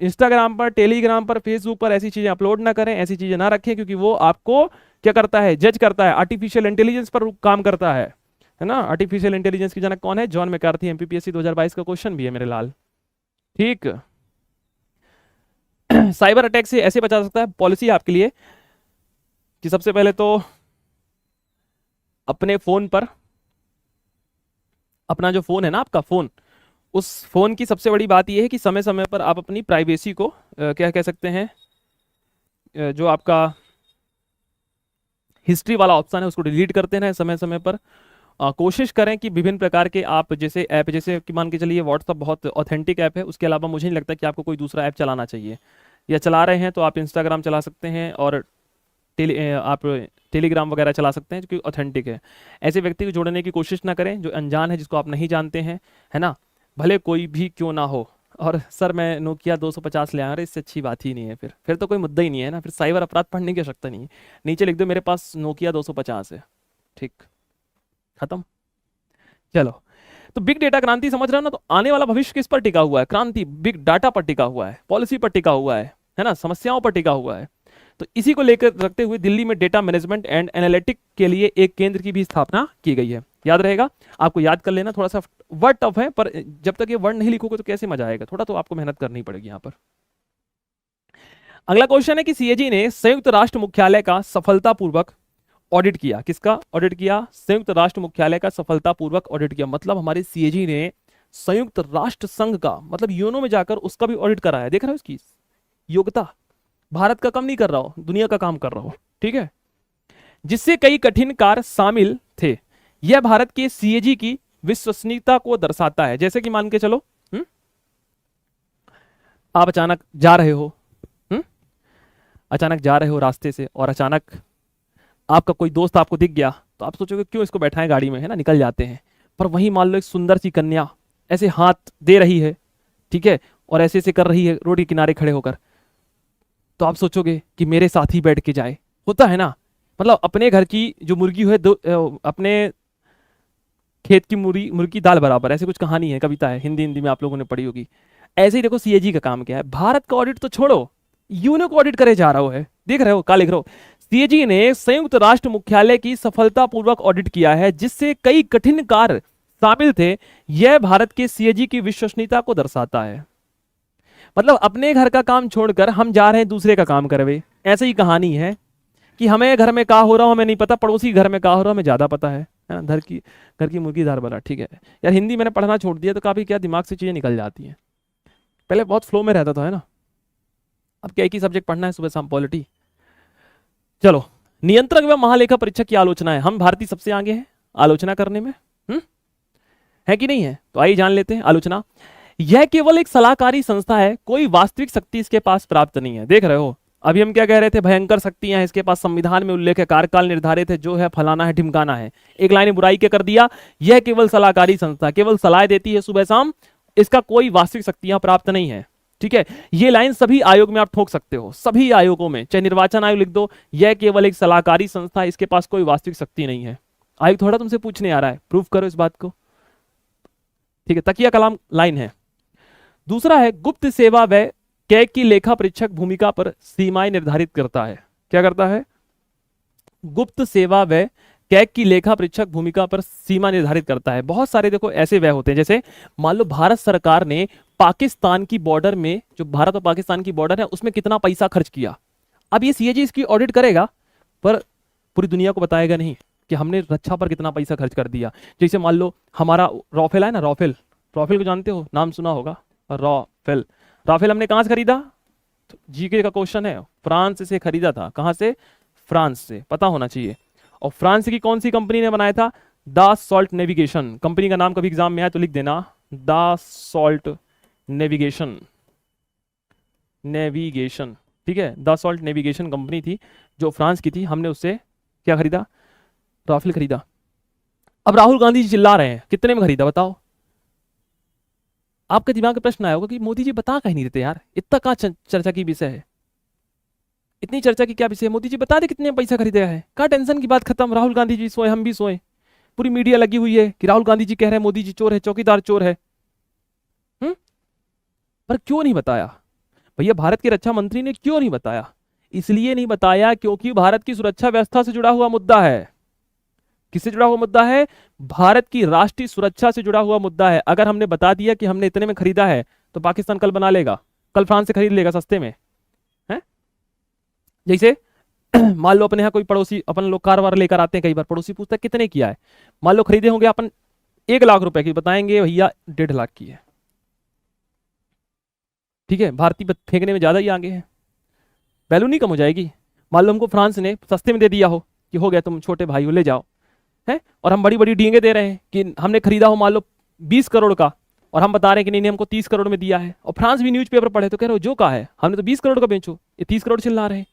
Speaker 1: इंस्टाग्राम पर, टेलीग्राम पर, फेसबुक पर ऐसी चीजें अपलोड ना करें, ऐसी चीजें ना रखें, क्योंकि वो आपको क्या करता है? जज करता है, आर्टिफिशियल इंटेलिजेंस पर काम करता है ना। आर्टिफिशियल इंटेलिजेंस की जनक कौन है? जॉन मैकार्थी, एमपीपीएससी 2022 का क्वेश्चन भी है मेरे लाल। ठीक साइबर अटैक से ऐसे बचा सकता है, पॉलिसी है आपके लिए कि सबसे पहले तो अपने फोन पर, अपना जो फोन है ना आपका फोन, उस फोन की सबसे बड़ी बात यह है कि समय समय पर आप अपनी प्राइवेसी को क्या कह सकते हैं, जो आपका हिस्ट्री वाला ऑप्शन है उसको डिलीट करते रहें समय समय पर। कोशिश करें कि विभिन्न प्रकार के आप जैसे ऐप, जैसे कि मान के चलिए व्हाट्सअप बहुत ऑथेंटिक ऐप है, उसके अलावा मुझे नहीं लगता कि आपको कोई दूसरा ऐप चलाना चाहिए, या चला रहे हैं तो आप इंस्टाग्राम चला सकते हैं और आप टेलीग्राम वगैरह चला सकते हैं जो कि ऑथेंटिक है। ऐसे व्यक्ति को जोड़ने की कोशिश ना करें जो अनजान है, जिसको आप नहीं जानते हैं, है ना, भले कोई भी क्यों ना हो। और सर मैं नोकिया 250 ले आया, अरे इससे अच्छी बात ही नहीं है, फिर तो कोई मुद्दा ही नहीं है ना, फिर साइबर अपराध पढ़ने की आवश्यकता नहीं है। नीचे लिख दो मेरे पास नोकिया 250 है, ठीक, खत्म। चलो, तो बिग डेटा क्रांति समझ रहे हो ना? तो आने वाला भविष्य किस पर टिका हुआ है? क्रांति बिग डाटा पर टिका हुआ है, पॉलिसी पर टिका हुआ है ना, समस्याओं पर टिका हुआ है। तो इसी को लेकर रखते हुए दिल्ली में डेटा मैनेजमेंट एंड एनालिटिक के लिए एक केंद्र की भी स्थापना की गई है। याद रहेगा, आपको याद कर लेना, थोड़ा सा वर्ड टफ है पर जब तक ये वर्ड नहीं लिखोगे तो कैसे मजा आएगा, थोड़ा तो आपको मेहनत करनी पड़ेगी यहाँ पर। अगला क्वेश्चन है कि सीएजी ने संयुक्त राष्ट्र मुख्यालय का सफलतापूर्वक ऑडिट किया। किसका ऑडिट किया? संयुक्त राष्ट्र मुख्यालय का सफलतापूर्वक ऑडिट किया। मतलब हमारे सीएजी ने संयुक्त राष्ट्र संघ का, मतलब यूएनओ में जाकर उसका भी ऑडिट कराया। देख रहे हो इसकी योग्यता, भारत का कम नहीं कर रहा हो, दुनिया का काम कर रहा हो, ठीक है, जिससे कई कठिन कार्य शामिल थे। यह भारत के सीएजी की विश्वसनीयता को दर्शाता है। जैसे कि मान के चलो आप अचानक जा रहे हो, अचानक जा रहे हो रास्ते से और अचानक आपका कोई दोस्त आपको दिख गया, तो आप सोचोगे क्यों इसको बैठाएं गाड़ी में, है ना, निकल जाते हैं। पर वहीं मान लो एक सुंदर सी कन्या ऐसे हाथ दे रही है, ठीक है, और ऐसे ऐसे कर रही है रोड के किनारे खड़े होकर, तो आप सोचोगे कि मेरे साथ ही बैठ के जाए। होता है ना, मतलब अपने घर की जो मुर्गी है अपने खेत की मुर्गी दाल बराबर, ऐसे कुछ कहानी है, कविता है, हिंदी में आप लोगों ने पढ़ी होगी। ऐसे ही देखो सीएजी का काम क्या है, भारत का ऑडिट तो छोड़ो, यूएनओ को ऑडिट करे जा रहा है। देख रहे हो क्या लिख रहे हो? सीएजी ने संयुक्त राष्ट्र मुख्यालय की सफलतापूर्वक ऑडिट किया है, जिससे कई कठिन कार्य शामिल थे। यह भारत के सीएजी की विश्वसनीयता को दर्शाता है। मतलब अपने घर का काम छोड़कर हम जा रहे हैं दूसरे का काम करवे। ऐसे ही कहानी है कि हमें घर में क्या हो रहा हो हमें नहीं पता, पड़ोसी घर में क्या हो रहा हो हमें ज्यादा पता है ना। घर की मुर्गी दाल बना, ठीक है यार। हिंदी मैंने पढ़ना छोड़ दिया तो काफी क्या दिमाग से चीजें निकल जाती हैं। पहले बहुत फ्लो में रहता था, है ना, अब क्या एक ही सब्जेक्ट पढ़ना है, सुबह शाम पॉलिटी। चलो, नियंत्रक व महालेखा परीक्षक की आलोचना है। हम भारतीय सबसे आगे हैं आलोचना करने में, है कि नहीं है? तो आइए जान लेते हैं आलोचना। यह केवल एक सलाहकारी संस्था है, कोई वास्तविक शक्ति इसके पास प्राप्त नहीं है। देख रहे हो, अभी हम क्या कह रहे थे, भयंकर शक्तियां हैं इसके पास, संविधान में उल्लेख है, कार्यकाल निर्धारित है, जो है फलाना है ढिमकाना है। एक लाइन बुराई के कर दिया, यह केवल सलाहकारी संस्था, केवल सलाह देती है सुबह शाम, इसका कोई वास्तविक शक्तियां प्राप्त नहीं है, ठीक है। ये लाइन सभी आयोग में आप ठोक सकते हो, सभी आयोगों में, चाहे निर्वाचन आयोग लिख दो, यह केवल एक सलाहकारी संस्था, इसके पास कोई वास्तविक शक्ति नहीं है। आयोग थोड़ा तुमसे पूछने आ रहा है, प्रूफ करो इस बात को, ठीक है। तकिया कलाम लाइन है। दूसरा है, गुप्त सेवा व कैग की लेखा परीक्षक भूमिका पर सीमाएं निर्धारित करता है। क्या करता है? गुप्त सेवा व्यय कैग की लेखा परीक्षक भूमिका पर सीमा निर्धारित करता है। बहुत सारे देखो ऐसे व्यय होते हैं, जैसे मान लो भारत सरकार ने पाकिस्तान की बॉर्डर में, जो भारत और पाकिस्तान की बॉर्डर है उसमें कितना पैसा खर्च किया। अब ये सीएजी इसकी ऑडिट करेगा, पर पूरी दुनिया को बताएगा नहीं कि हमने रक्षा पर कितना पैसा खर्च कर दिया। जैसे मान लो हमारा राफेल है ना, राफेल, राफेल को जानते हो, नाम सुना होगा, राफेल। राफेल हमने कहां से खरीदा? जीके का क्वेश्चन है। फ्रांस से खरीदा था। कहां से? फ्रांस से, पता होना चाहिए। और फ्रांस की कौन सी कंपनी ने बनाया था? The salt navigation. कंपनी का नाम कभी एग्जाम में आए तो लिख देना, द सॉल्ट नेविगेशन, नेविगेशन, ठीक है। द सॉल्ट नेविगेशन कंपनी थी जो फ्रांस की थी। हमने उससे क्या खरीदा? राफेल खरीदा। अब राहुल गांधी जी चिल्ला रहे हैं, कितने में खरीदा बताओ? आपके दिमाग में प्रश्न आया होगा कि मोदी जी बता कहीं नहीं देते यार, इतना कहाँ चर्चा की विषय है, इतनी चर्चा की क्या विषय है? मोदी जी बता दे कितने पैसा खरीदा है, कहाँ टेंशन की बात खत्म। राहुल गांधी जी सोए, हम भी सोए, पूरी मीडिया लगी हुई है कि राहुल गांधी जी कह रहे हैं मोदी जी चोर है, चौकीदार चोर है। पर क्यों नहीं बताया भैया? भारत के रक्षा मंत्री ने क्यों नहीं बताया? इसलिए नहीं बताया क्योंकि भारत की सुरक्षा व्यवस्था से जुड़ा हुआ मुद्दा है। किससे जुड़ा हुआ मुद्दा है? भारत की राष्ट्रीय सुरक्षा से जुड़ा हुआ मुद्दा है। अगर हमने बता दिया कि हमने इतने में खरीदा है तो पाकिस्तान कल बना लेगा, कल फ्रांस से खरीद लेगा सस्ते में, है? जैसे मान लो अपने यहाँ कोई पड़ोसी, अपन लोग कार वार लेकर आते हैं, कई बार पड़ोसी पूछता है कितने किया है, मान लो खरीदे होंगे अपन 1 लाख रुपए की, बताएंगे भैया 1.5 लाख की है, ठीक है। भारतीय फेंकने में ज्यादा ही आगे है, वैल्यू नहीं कम हो जाएगी। मान लो हमको फ्रांस ने सस्ते में दे दिया हो कि हो गया तुम छोटे भाई हो ले जाओ, है, और हम बड़ी बड़ी डींगे दे रहे हैं कि हमने खरीदा हो मान लो 20 करोड़ का, और हम बता रहे हैं कि नहीं नहीं हमको 30 करोड़ में दिया है, और फ्रांस भी न्यूज़पेपर पढ़े तो कह रहे हो जो कहा है हमने तो 20 करोड़ का बेचो, ये 30 करोड़ चिल्ला रहे हैं।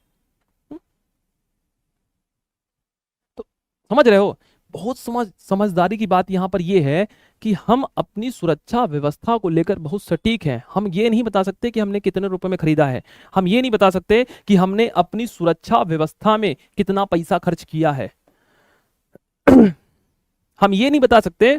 Speaker 1: तो समझ रहे हो? बहुत समझदारी की बात यहां पर यह है कि हम अपनी सुरक्षा व्यवस्था को लेकर बहुत सटीक हैं। हम ये नहीं बता सकते कि हमने कितने रुपए में खरीदा है, हम ये नहीं बता सकते कि हमने अपनी सुरक्षा व्यवस्था में कितना पैसा खर्च किया है हम ये नहीं बता सकते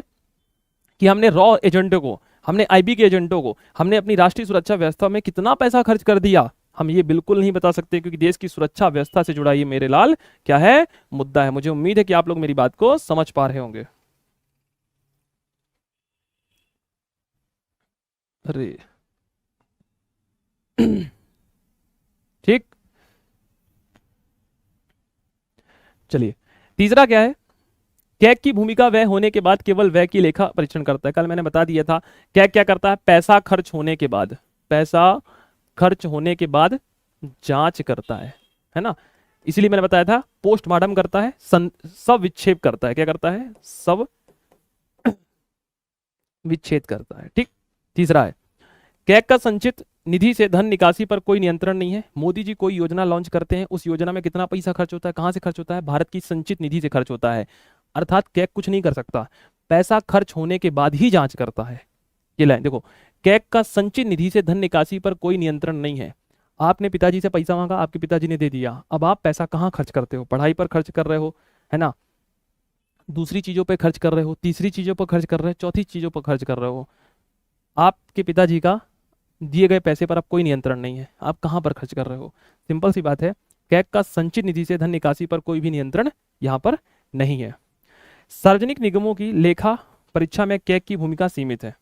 Speaker 1: कि हमने रॉ एजेंटों को, हमने आईबी के एजेंटों को, हमने अपनी राष्ट्रीय सुरक्षा व्यवस्था में कितना पैसा खर्च कर दिया, हम ये बिल्कुल नहीं बता सकते, क्योंकि देश की सुरक्षा व्यवस्था से जुड़ा ये मेरे लाल क्या है? मुद्दा है। मुझे उम्मीद है कि आप लोग मेरी बात को समझ पा रहे होंगे। अरे ठीक, चलिए तीसरा क्या है? कैग की भूमिका व्यय होने के बाद केवल व्यय की लेखा परीक्षण करता है। कल मैंने बता दिया था कैग क्या करता है? पैसा खर्च होने के बाद, पैसा खर्च होने के बाद जांच करता है ना। इसीलिए मैंने बताया था पोस्टमार्टम करता है, सब विक्षेप करता है। क्या करता है? सब विच्छेद करता है, ठीक। तीसरा है कैग का संचित निधि से धन निकासी पर कोई नियंत्रण नहीं है। मोदी जी कोई योजना लॉन्च करते हैं, उस योजना में कितना पैसा खर्च होता है, कहां से खर्च होता है? भारत की संचित निधि से खर्च होता है। अर्थात कैग कुछ नहीं कर सकता, पैसा खर्च होने के बाद ही जांच करता है। ये लाइन देखो, कैग का संचित निधि से धन निकासी पर कोई नियंत्रण नहीं है। आपने पिताजी से पैसा मांगा, आपके पिताजी ने दे दिया, अब आप पैसा कहाँ खर्च करते हो? पढ़ाई पर खर्च कर रहे हो, है ना, दूसरी चीजों पर खर्च कर रहे हो, तीसरी चीजों पर खर्च कर रहे हो, चौथी चीजों पर खर्च कर रहे हो। आपके पिताजी का दिए गए पैसे पर अब कोई नियंत्रण नहीं है, आप कहां पर खर्च कर रहे हो। सिंपल सी बात है, कैग का संचित निधि से धन निकासी पर कोई भी नियंत्रण यहां पर नहीं है। सार्वजनिक निगमों की लेखा परीक्षा में कैग की भूमिका सीमित है।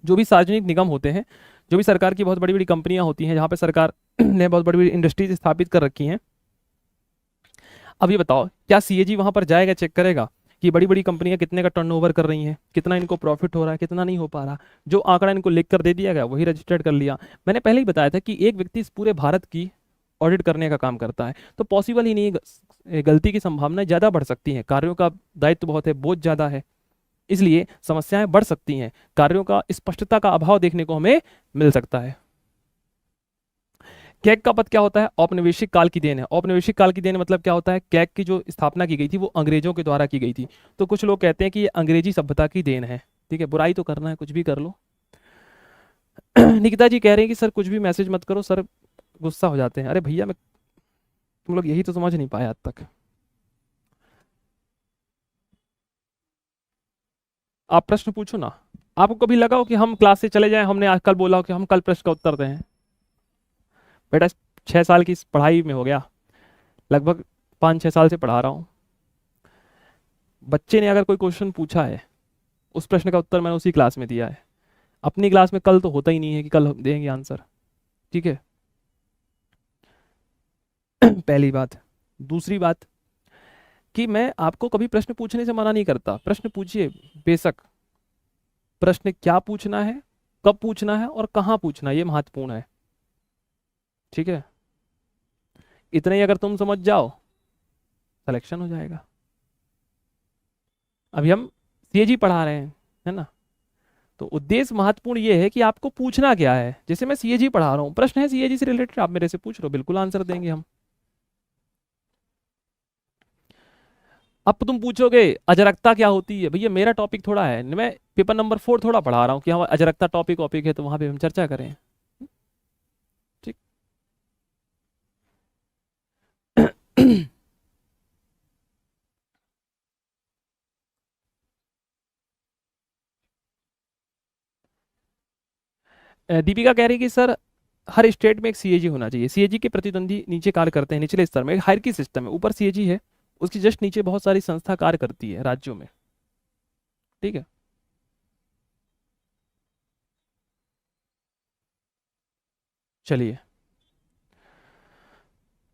Speaker 1: जो भी सार्वजनिक निगम होते हैं, जो भी सरकार की बहुत बड़ी बड़ी कंपनियां होती हैं, जहां पर सरकार ने बहुत बड़ी बड़ी इंडस्ट्रीज स्थापित कर रखी हैं, अब ये बताओ क्या सीएजी वहां पर जाएगा, चेक करेगा कि बड़ी बड़ी कंपनियां कितने का टर्नओवर कर रही हैं, कितना इनको प्रॉफिट हो रहा है, कितना नहीं हो पा रहा? जो आंकड़ा इनको लिख कर दे दिया गया वही रजिस्टर्ड कर लिया। मैंने पहले ही बताया था कि एक व्यक्ति इस पूरे भारत की ऑडिट करने का काम करता है, तो पॉसिबल ही नहीं है, गलती की संभावना ज़्यादा बढ़ सकती है, कार्यों का दायित्व बहुत है, बोझ ज़्यादा है, इसलिए समस्याएं बढ़ सकती हैं, कार्यों का स्पष्टता का अभाव देखने को हमें मिल सकता है। कैग का पद क्या होता है? औपनिवेशिक काल की देन है। औपनिवेशिक काल की देन मतलब क्या होता है? कैग की जो स्थापना की गई थी वो अंग्रेजों के द्वारा की गई थी, तो कुछ लोग कहते हैं कि ये अंग्रेजी सभ्यता की देन है, ठीक है। बुराई तो करना है, कुछ भी कर लो निकिता जी कह रहे हैं कि सर कुछ भी मैसेज मत करो, सर गुस्सा हो जाते हैं। अरे भैया मैं, तुम लोग यही तो समझ नहीं पाए आज तक। आप प्रश्न पूछो ना। आपको कभी लगा हो कि हम क्लास से चले जाएं, हमने आज कल बोला हो कि हम कल प्रश्न का उत्तर दें? बेटा 6 साल की इस पढ़ाई में हो गया, लगभग 5-6 साल से पढ़ा रहा हूँ। बच्चे ने अगर कोई क्वेश्चन पूछा है, उस प्रश्न का उत्तर मैंने उसी क्लास में दिया है। अपनी क्लास में कल तो होता ही नहीं है कि कल हम देंगे आंसर, ठीक है। पहली बात। दूसरी बात कि मैं आपको कभी प्रश्न पूछने से मना नहीं करता, प्रश्न पूछिए बेशक। प्रश्न क्या पूछना है, कब पूछना है और कहाँ पूछना है, ये महत्वपूर्ण है, ठीक है। इतना ही अगर तुम समझ जाओ, सिलेक्शन हो जाएगा। अभी हम सीएजी पढ़ा रहे हैं, है ना, तो उद्देश्य महत्वपूर्ण ये है कि आपको पूछना क्या है। जैसे मैं सीएजी पढ़ा रहा हूँ, प्रश्न है सीएजी से रिलेटेड, आप मेरे से पूछ रहे हो, बिल्कुल आंसर देंगे हम। अब तुम पूछोगे अजरकता क्या होती है, भैया मेरा टॉपिक थोड़ा है, मैं पेपर नंबर 4 थोड़ा पढ़ा रहा हूँ कि हाँ अजरकता टॉपिक है, तो वहां पे हम चर्चा करें, ठीक। दीपिका कह रही है कि सर हर स्टेट में एक सीएजी होना चाहिए। सीएजी के प्रतिद्वंदी नीचे कार्य करते हैं, निचले स्तर में एक हायरार्की सिस्टम है, ऊपर सीएजी है, उसकी जस्ट नीचे बहुत सारी संस्था कार्य करती है राज्यों में, ठीक है। चलिए,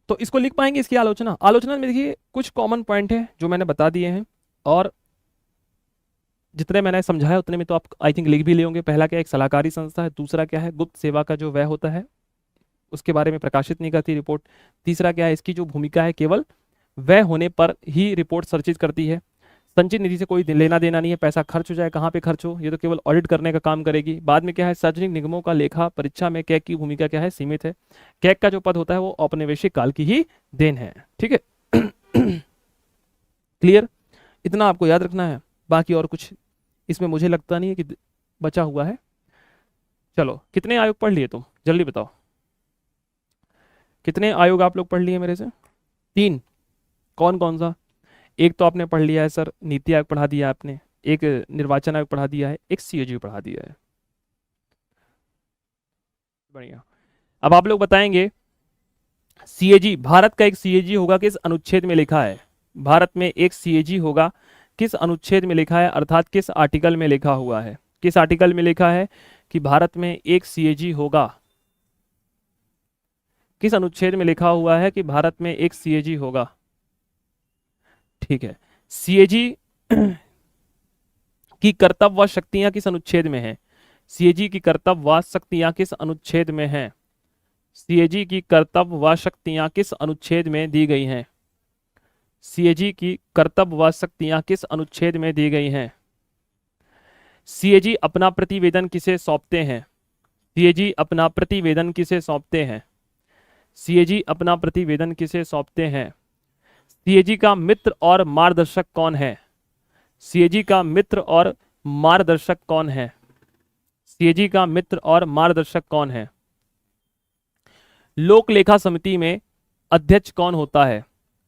Speaker 1: तो इसको लिख पाएंगे, इसकी आलोचना। आलोचना में देखिए कुछ कॉमन पॉइंट है जो मैंने बता दिए हैं, और जितने मैंने समझाया उतने में तो आप आई थिंक लिख भी ले होंगे। पहला क्या, एक सलाहकारी संस्था है। दूसरा क्या है, गुप्त सेवा का जो व्यय होता है उसके बारे में प्रकाशित नहीं करती रिपोर्ट। तीसरा क्या है, इसकी जो भूमिका है केवल व्यय होने पर ही रिपोर्ट संचित करती है। संचित निधि से कोई लेना देना नहीं है, पैसा खर्च हो जाए कहाँ पे खर्च हो, ये तो केवल ऑडिट करने का काम करेगी। बाद में क्या है, सार्वजनिक निगमों का लेखा परीक्षा में कैग की भूमिका क्या है, सीमित है। कैग का जो पद होता है वो औपनिवेशिक काल की ही देन है, ठीक है। क्लियर, इतना आपको याद रखना है, बाकी और कुछ इसमें मुझे लगता नहीं है कि बचा हुआ है। चलो, कितने आयोग पढ़ लिए तुम, जल्दी बताओ, कितने आयोग आप लोग पढ़ लिए मेरे से? 3। कौन कौन सा? एक तो आपने पढ़ लिया है सर, नीति आयोग पढ़ा दिया आपने, एक निर्वाचन आयोग पढ़ा दिया है, एक सीएजी पढ़ा दिया है, बढ़िया। अब आप लोग बताएंगे सीएजी, भारत का एक सीएजी होगा किस अनुच्छेद में लिखा है? भारत में एक सीएजी होगा किस अनुच्छेद में लिखा है, अर्थात किस आर्टिकल में लिखा हुआ है? किस आर्टिकल में लिखा है कि भारत में एक सीएजी होगा? किस अनुच्छेद में लिखा हुआ है कि भारत में एक सीएजी होगा? ठीक है, सीएजी की कर्तव्य व शक्तियां किस अनुच्छेद में है? सीएजी की कर्तव्य व शक्तियां किस अनुच्छेद में है? सीएजी की कर्तव्य व शक्तियां किस अनुच्छेद में दी गई हैं? सीएजी की कर्तव्य व शक्तियां किस अनुच्छेद में दी गई हैं? सीएजी अपना प्रतिवेदन किसे सौंपते हैं? सीएजी अपना प्रतिवेदन किसे सौंपते हैं? सीएजी अपना प्रतिवेदन किसे सौंपते हैं? सीएजी का मित्र और मार्गदर्शक कौन है? सीएजी का मित्र और मार्गदर्शक कौन है? सीएजी का मित्र और मार्गदर्शक कौन है? लोक लेखा समिति में अध्यक्ष कौन होता है?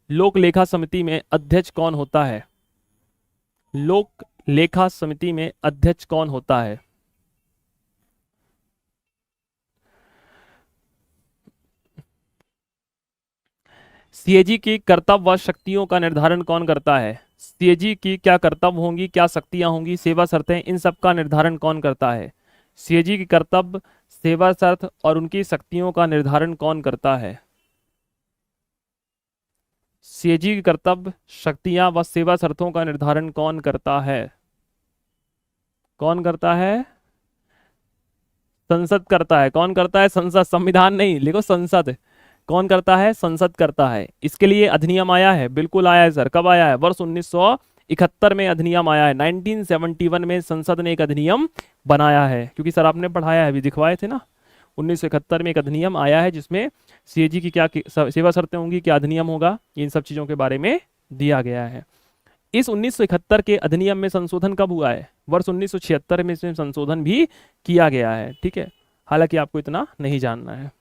Speaker 1: लोक लेखा समिति में अध्यक्ष कौन होता है? लोक लेखा समिति में अध्यक्ष कौन होता है? सीएजी की कर्तव्य व शक्तियों का निर्धारण कौन करता है? सीएजी की क्या कर्तव्य होंगी, क्या शक्तियां होंगी, सेवा शर्तें, इन सब का निर्धारण कौन करता है? सीएजी की कर्तव्य, सेवा शर्त और उनकी शक्तियों का निर्धारण कौन करता है? सीएजी की कर्तव्य, शक्तियां व सेवा शर्तों का निर्धारण कौन करता है? कौन करता है? संसद करता है। कौन करता है? संसद। संविधान नहीं, लिखो संसद। कौन करता है? संसद करता है। इसके लिए अधिनियम आया है, बिल्कुल आया है सर। कब आया है? वर्ष 1971 में अधिनियम आया है। 1971 में संसद ने एक अधिनियम बनाया है, क्योंकि सर आपने पढ़ाया है, अभी दिखवाए थे ना। 1971 में एक अधिनियम आया है जिसमें सीएजी की क्या सेवा शर्तें होंगी, क्या अधिनियम होगा, इन सब चीजों के बारे में दिया गया है। इस 1971 के अधिनियम में संशोधन कब हुआ है? वर्ष 1976 में इसमें संशोधन भी किया गया है, ठीक है। हालांकि आपको इतना नहीं जानना है।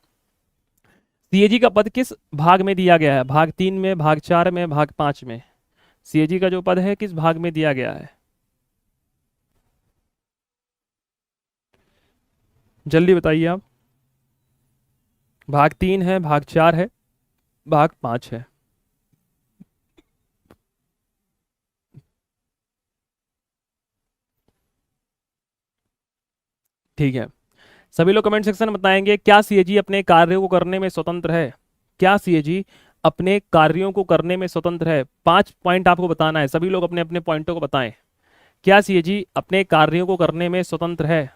Speaker 1: सीएजी का पद किस भाग में दिया गया है? भाग 3 में, भाग 4 में, भाग 5 में? सीएजी का जो पद है किस भाग में दिया गया है? जल्दी बताइए आप। भाग 3 है, भाग 4 है, भाग 5 है? ठीक है, सभी लोग कमेंट सेक्शन में बताएंगे क्या सीएजी अपने कार्यों को करने में स्वतंत्र है। क्या सीएजी अपने कार्यों को करने में स्वतंत्र है? 5 पॉइंट आपको बताना है, सभी लोग अपने अपने पॉइंटों को बताएं। क्या सीएजी अपने कार्यों को करने में स्वतंत्र है?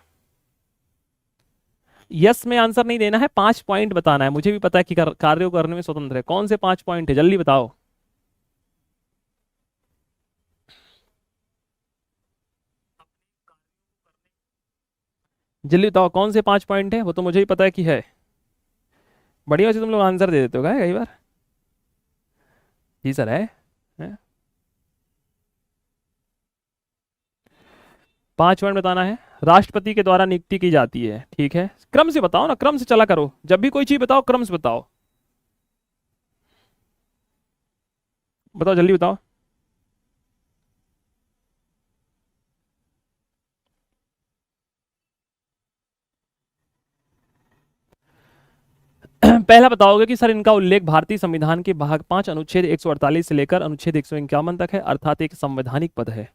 Speaker 1: यस में आंसर नहीं देना है, 5 पॉइंट बताना है। मुझे भी पता है कि कार्यों को करने में स्वतंत्र है। कौन से 5 पॉइंट है, जल्दी बताओ। जल्दी बताओ कौन से 5 पॉइंट है, वो तो मुझे ही पता है कि है। बढ़िया से तुम लोग आंसर दे देते हो क्या कई बार? जी सर है? 5 पॉइंट बताना है। राष्ट्रपति के द्वारा नियुक्ति की जाती है, ठीक है। क्रम से बताओ ना, क्रम से चला करो, जब भी कोई चीज बताओ क्रम से बताओ। बताओ जल्दी बताओ। पहला बताओगे कि सर इनका उल्लेख भारतीय संविधान के भाग 5 अनुच्छेद 148 से लेकर अनुच्छेद 151 तक है, अर्थात एक संवैधानिक पद है।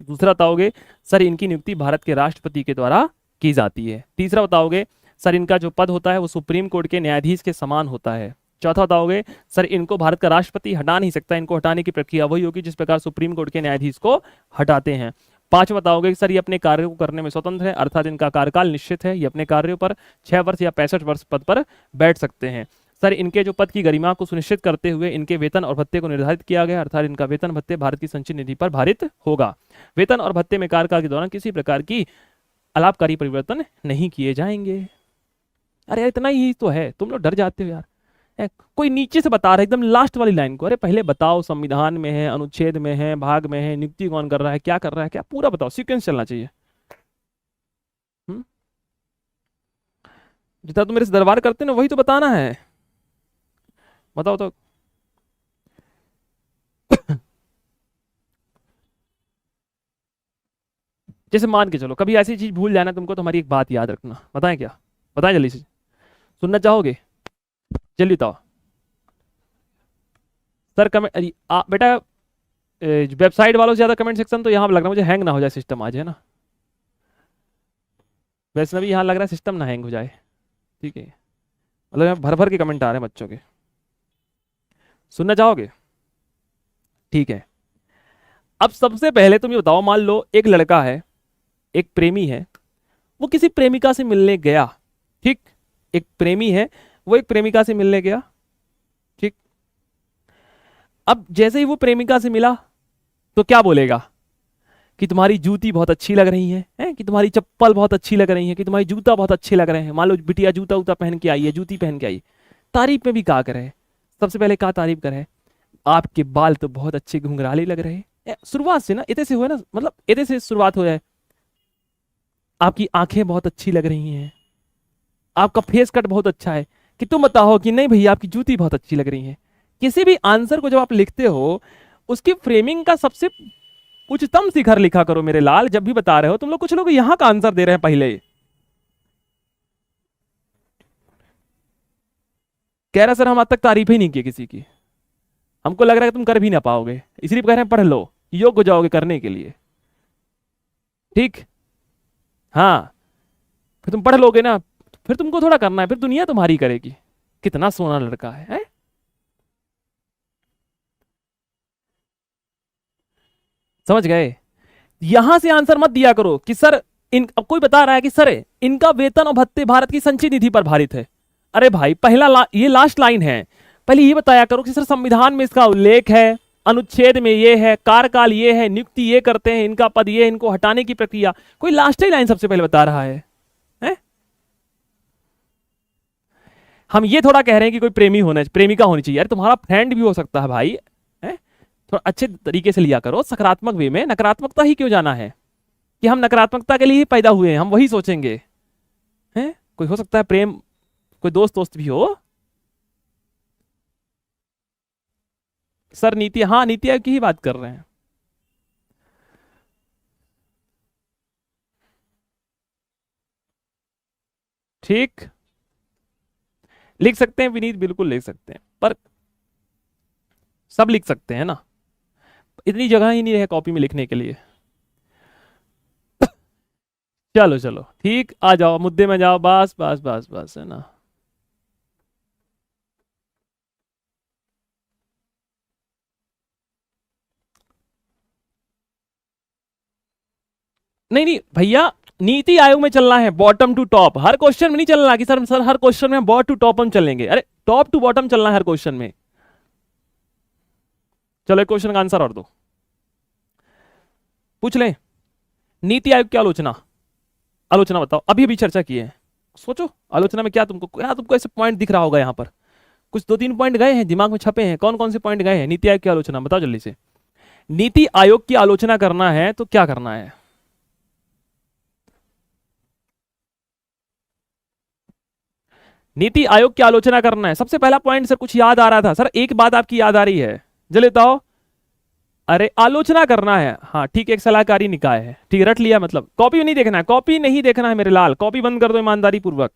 Speaker 1: दूसरा बताओगे सर इनकी नियुक्ति भारत के राष्ट्रपति के द्वारा की जाती है। तीसरा बताओगे सर इनका जो पद होता है वो सुप्रीम कोर्ट के न्यायाधीश के समान होता है। चौथा बताओगे सर इनको भारत का राष्ट्रपति हटा नहीं सकता, इनको हटाने की प्रक्रिया वही होगी जिस प्रकार सुप्रीम कोर्ट के न्यायाधीश को हटाते हैं। 5 बताओगे कि सर ये अपने कार्यों को करने में स्वतंत्र है, अर्थात इनका कार्यकाल निश्चित है, ये अपने कार्यों पर 6 वर्ष या 65 वर्ष पद पर बैठ सकते हैं। सर इनके जो पद की गरिमा को सुनिश्चित करते हुए इनके वेतन और भत्ते को निर्धारित किया गया, अर्थात इनका वेतन भत्ते भारत की संचित निधि पर भारित होगा। वेतन और भत्ते में कार्यकाल के दौरान किसी प्रकार की अलाभकारी परिवर्तन नहीं किए जाएंगे। अरे यार इतना ही तो है, तुम लोग डर जाते हो यार। कोई नीचे से बता रहा है एकदम लास्ट वाली लाइन को, अरे पहले बताओ संविधान में है, अनुच्छेद में है, भाग में है, नियुक्ति कौन कर रहा है, क्या कर रहा है, क्या पूरा बताओ, सीक्वेंस चलना चाहिए। जितना तुम मेरे से दरबार करते ना वही तो बताना है। बताओ तो। जैसे मान के चलो कभी ऐसी चीज भूल जाना तुमको, तो हमारी एक बात याद रखना। बताएं क्या? बताएं जल्दी से, सुनना चाहोगे? जल्दी बताओ सर। कमेंट बेटा, वेबसाइट वालों से ज्यादा कमेंट सेक्शन तो यहाँ लग रहा है मुझे हैंग ना हो जाए सिस्टम आज, है ना? वैष्णवी यहाँ लग रहा है सिस्टम ना हैंग हो जाए, ठीक है। मतलब यहाँ भर भर के कमेंट आ रहे हैं बच्चों के। सुनना चाहोगे? ठीक है। अब सबसे पहले तुम ये बताओ, मान लो एक लड़का है, एक प्रेमी है, वो किसी प्रेमिका से मिलने गया, ठीक। एक प्रेमी है, वो एक प्रेमिका से मिलने गया, ठीक। अब जैसे ही वो प्रेमिका से मिला तो क्या बोलेगा? कि तुम्हारी जूती बहुत अच्छी लग रही है? कि तुम्हारी चप्पल बहुत अच्छी लग रही है, कि तुम्हारी जूता बहुत अच्छे लग रहे हैं। मान लो बिटिया जूता उता पहन के आई है, जूती पहन के आई, तारीफ में भी क्या करे? सबसे पहले क्या तारीफ करे? आपके बाल तो बहुत अच्छे घुंघराले लग रहे हैं। शुरुआत से ना इतने से हुए ना, मतलब इतने से शुरुआत हो जाए। आपकी आंखें बहुत अच्छी लग रही हैं, आपका फेस कट बहुत अच्छा है। कि तुम बताओ कि नहीं भैया आपकी जूती बहुत अच्छी लग रही है। किसी भी आंसर को जब आप लिखते हो, उसकी फ्रेमिंग का सबसे उच्चतम शिखर लिखा करो मेरे लाल। जब भी बता रहे हो तुम लोग, कुछ लोग यहां का आंसर दे रहे हैं पहले ही। कह रहा सर हम आज तक तारीफ ही नहीं की किसी की, हमको लग रहा है कि तुम कर भी ना पाओगे, इसलिए कह रहे हैं पढ़ लो, योग्य हो जाओगे करने के लिए, ठीक। हाँ, फिर तुम पढ़ लोगे ना, फिर तुमको थोड़ा करना है, फिर दुनिया तुम्हारी करेगी। कितना सोना लड़का है? समझ गए? यहां से आंसर मत दिया करो कि सर इन, अब कोई बता रहा है कि सर इनका वेतन और भत्ते भारत की संचित निधि पर भारित है। अरे भाई पहला ये लास्ट लाइन है, पहले ये बताया करो कि सर संविधान में इसका उल्लेख है, अनुच्छेद में ये है, कार्यकाल ये है, नियुक्ति ये करते हैं, इनका पद ये, इनको हटाने की प्रक्रिया। कोई लास्ट ही लाइन सबसे पहले बता रहा है? हम ये थोड़ा कह रहे हैं कि कोई प्रेमी होना, प्रेमिका होनी चाहिए। यार तुम्हारा फ्रेंड भी हो सकता है भाई, है? थोड़ा अच्छे तरीके से लिया करो, सकारात्मक वे में। नकारात्मकता ही क्यों जाना है कि हम नकारात्मकता के लिए ही पैदा हुए हैं, हम वही सोचेंगे, हैं? कोई हो सकता है प्रेम, कोई दोस्त दोस्त भी हो। सर नीति, हाँ नीति आयोग की ही बात कर रहे हैं। ठीक, लिख सकते हैं विनीत, बिल्कुल लिख सकते हैं, पर सब लिख सकते हैं ना, इतनी जगह ही नहीं है कॉपी में लिखने के लिए। चलो चलो ठीक, आ जाओ मुद्दे में जाओ, बस बस बस बस, है ना। नहीं नहीं भैया, नीति आयोग में चलना है बॉटम टू टॉप, हर क्वेश्चन में नहीं चलना कि सर हर क्वेश्चन में बॉटम टू टॉप हम चलेंगे, अरे टॉप टू बॉटम चलना है हर क्वेश्चन में। चलो एक क्वेश्चन का आंसर और दो, पूछ लें। नीति आयोग की आलोचना, आलोचना बताओ, अभी अभी चर्चा की है, सोचो आलोचना में क्या तुमको ऐसे पॉइंट दिख रहा होगा यहाँ पर, कुछ दो तीन पॉइंट गए हैं दिमाग में छपे हैं, कौन कौन से पॉइंट गए हैं नीति आयोग की आलोचना, बताओ जल्दी से। नीति आयोग की आलोचना करना है तो क्या करना है? नीति आयोग की आलोचना करना है, सबसे पहला पॉइंट सर कुछ याद आ रहा था, सर एक बात आपकी याद आ रही है, जल्दी बताओ। अरे आलोचना करना है, हाँ ठीक है, एक सलाहकारी निकाय है, ठीक है रट लिया, मतलब कॉपी नहीं देखना है, कॉपी नहीं देखना है मेरे लाल, कॉपी बंद कर दो ईमानदारी पूर्वक।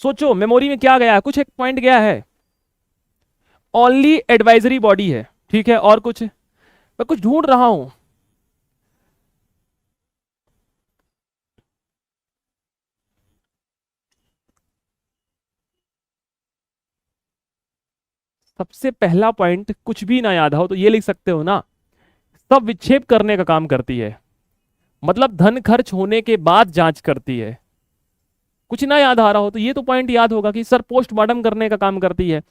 Speaker 1: सोचो मेमोरी में क्या गया है, कुछ एक पॉइंट गया है, ओनली एडवाइजरी बॉडी है, ठीक है, और कुछ मैं कुछ ढूंढ रहा हूं। सबसे पहला पॉइंट कुछ भी ना याद हो तो ये लिख सकते हो ना, सब विक्षेप करने का काम करती है, मतलब धन खर्च होने के बाद जांच करती है। कुछ ना याद आ रहा हो तो ये तो पॉइंट याद होगा कि सर पोस्टमार्टम करने का काम करती है।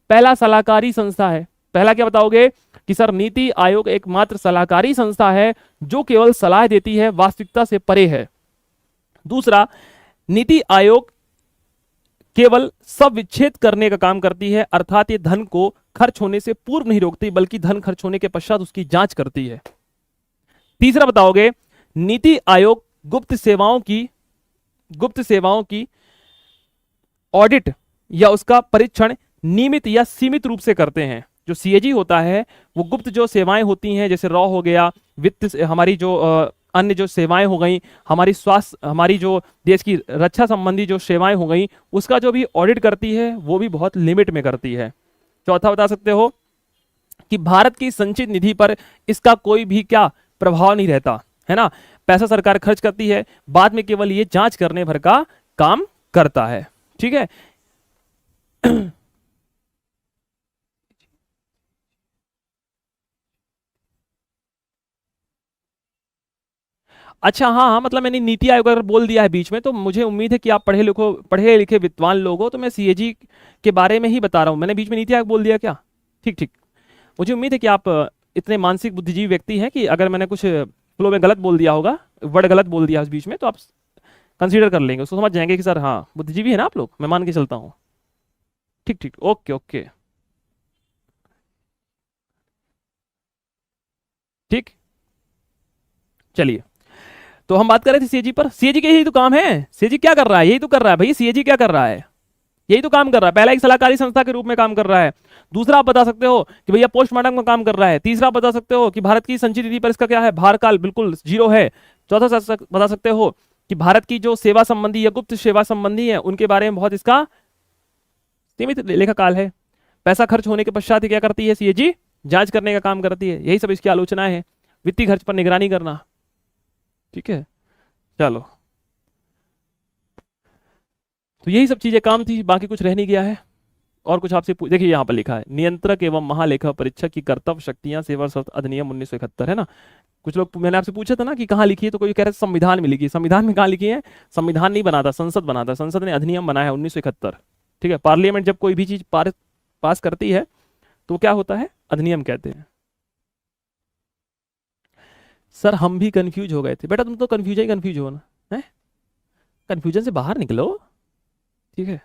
Speaker 1: पहला सलाहकारी संस्था है, पहला क्या बताओगे कि सर नीति आयोग एकमात्र सलाहकारी संस्था है जो केवल सलाह देती है, वास्तविकता से परे है। दूसरा, नीति आयोग केवल सब विच्छेद करने का काम करती है, अर्थात ये धन को खर्च होने से पूर्व नहीं रोकती बल्कि धन खर्च होने के पश्चात उसकी जांच करती है। तीसरा बताओगे, नीति आयोग गुप्त सेवाओं की ऑडिट या उसका परीक्षण नियमित या सीमित रूप से करते हैं। जो सीएजी होता है वो गुप्त जो सेवाएं होती हैं, जैसे रॉ हो गया, वित्त हमारी जो अन्य जो सेवाएं हो गई, हमारी स्वास्थ्य, हमारी जो देश की रक्षा संबंधी जो सेवाएं हो गई, उसका जो भी ऑडिट करती है वो भी बहुत लिमिट में करती है। चौथा बता सकते हो कि भारत की संचित निधि पर इसका कोई भी क्या प्रभाव नहीं रहता, है ना, पैसा सरकार खर्च करती है, बाद में केवल ये जांच करने भर का काम करता है, ठीक है। अच्छा हाँ हाँ, मतलब मैंने नीति आयोग अगर बोल दिया है बीच में तो मुझे उम्मीद है कि आप पढ़े लिखे विद्वान लोग हो, तो मैं सीएजी के बारे में ही बता रहा हूँ, मैंने बीच में नीति आयोग बोल दिया क्या? ठीक ठीक, मुझे उम्मीद है कि आप इतने मानसिक बुद्धिजीवी व्यक्ति हैं कि अगर मैंने कुछ फ्लो में गलत बोल दिया होगा, वर्ड गलत बोल दिया उस बीच में, तो आप कंसीडर कर लेंगे, उसको समझ जाएंगे कि सर हाँ बुद्धिजीवी है ना आप लोग, मैं मान के चलता हूँ। ठीक ठीक, ओके ओके, ठीक, चलिए। तो हम बात कर रहे थे सीएजी पर, सीएजी के यही तो काम है, सीएजी क्या कर रहा है, यही तो कर रहा है भाई, सीएजी क्या कर रहा है, यही तो काम कर रहा है। पहला एक सलाहकारी संस्था के रूप में काम कर रहा है, दूसरा आप बता सकते हो कि भैया पोस्टमार्टम का काम कर रहा है, तीसरा आप बता सकते हो कि भारत की संचित निधि पर इसका क्या है, भारकाल बिल्कुल जीरो है, चौथा बता सकते हो कि भारत की जो सेवा संबंधी या गुप्त सेवा संबंधी है उनके बारे में बहुत इसका सीमित लेखा काल है, पैसा खर्च होने के पश्चात क्या करती है सीएजी, जांच करने का काम करती है, यही सब इसकी आलोचना है, वित्तीय खर्च पर निगरानी करना, ठीक है। चलो, तो यही सब चीजें काम थी, बाकी कुछ रह नहीं गया है। और कुछ आपसे देखिए यहाँ पर लिखा है, नियंत्रक एवं महालेखा परीक्षक की कर्तव्य शक्तियां सेवा शर्त अधिनियम 1971, है ना। कुछ लोग, मैंने आपसे पूछा था ना कि कहाँ लिखी है, तो कोई कह रहे संविधान में लिखी, संविधान में कहाँ लिखी है, संविधान नहीं बनाता, संसद बनाता, संसद ने अधिनियम बनाया 1971, ठीक है। पार्लियामेंट जब कोई भी चीज पास करती है तो क्या होता है, अधिनियम कहते हैं। सर हम भी कंफ्यूज हो गए थे बेटा, तुम तो कंफ्यूज हो ना, है, कंफ्यूजन से बाहर निकलो, ठीक है।